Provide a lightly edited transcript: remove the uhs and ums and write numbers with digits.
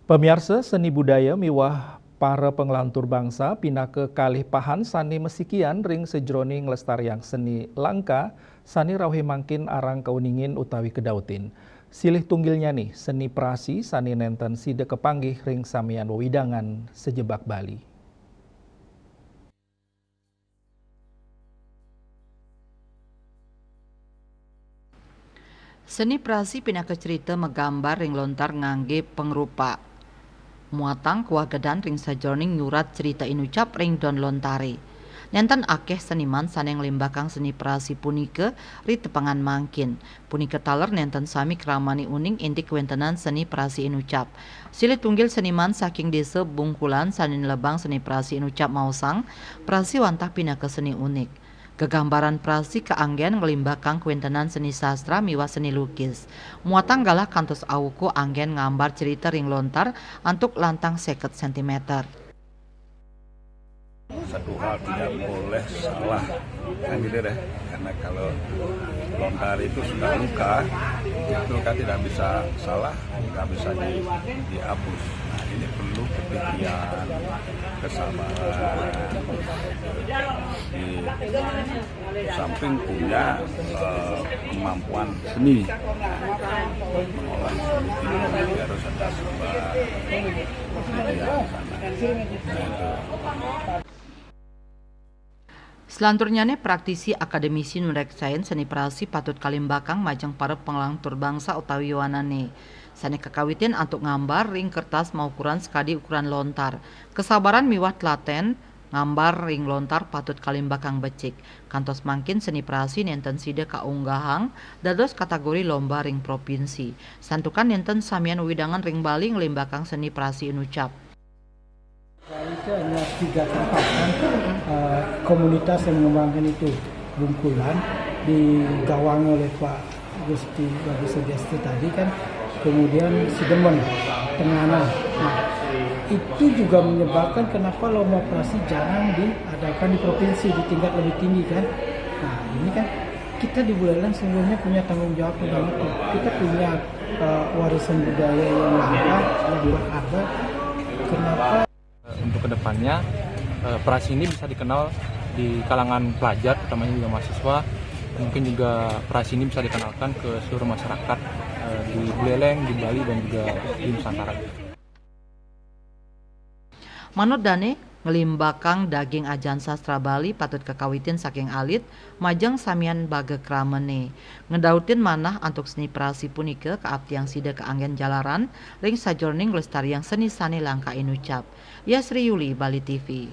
Pemirsa seni budaya miwah para penglantur bangsa pindah ke kalih pahan sani mesikian ring sejroning lestariang seni langka sani raweh mangkin arang keuningin utawi kedautin. Silih tunggilnya nih seni prasi sani nenten side kepanggih ring samian wewidangan sejebak Bali. Seni prasi pindah ke cerita menggambar ring lontar ngangge pengrupa. Muatang kuah gedan ring sajroning nyurat cerita inucap ring don lontare. Nenten akeh seniman saneng limbakang seni prasi punike ri tepangan mangkin. Punike taler nenten sami keramani uning inti kuentenan seni prasi inucap. Silih tunggil seniman saking desa Bungkulan sanin lebang seni prasi inucap mausang, prasi wantah pindah ke seni unik. Kegambaran prasi keanggen ngelimbakang kuentenan seni sastra miwa seni lukis. Muatang galah kantos awuku anggen ngambar cerita ring lontar antuk lantang 50 cm. Satu hal tidak boleh salah, kan gitu deh. Karena kalau lontar itu sudah luka, itu kan tidak bisa salah, nggak bisa dihapus. Nah, ini perlu kepikiran, kesabaran. Di samping punya kemampuan seni, mengolah seni itu harus ada sebuah kepikiran sana. Selanturnya praktisi akademisi nurek sains seni prasi patut kalimbakang majang para penglantur bangsa utawi wanane. Sani kekawitin antuk ngambar ring kertas mau ukuran sekadi ukuran lontar. Kesabaran miwah telaten ngambar ring lontar patut kalimbakang becik. Kantos mangkin seni prasi nenten side kaunggahang dados kategori lomba ring provinsi. Santukan nenten samian widangan ring Bali ngelimbakang seni prasi inucap. Itu hanya 3 tempat kan, komunitas yang mengembangkan itu Bungkulan digawang oleh Pak Gusti Bagus Sugesti tadi kan, kemudian Sidemen, Tenganan. Nah, itu juga menyebabkan kenapa lomba prasi jarang diadakan di provinsi di tingkat lebih tinggi kan. Nah ini kan kita di Buleleng sebenarnya punya tanggung jawab tentang itu. Kita punya warisan budaya yang langka, yang berharga. Kenapa? Untuk kedepannya prasi ini bisa dikenal di kalangan pelajar, utamanya juga mahasiswa. Mungkin juga prasi ini bisa dikenalkan ke seluruh masyarakat di Buleleng, di Bali, dan juga di Nusantara. Manut Dane ngelimbakang daging ajan sastra Bali patut kekawitin saking alit majeng samian bage kramene. Ngedautin manah antuk seni prasi punike kaaptiang sida keanggen jalaran ring sajroning lestariang seni sani langka inucap. Yasri Yuli, Bali TV.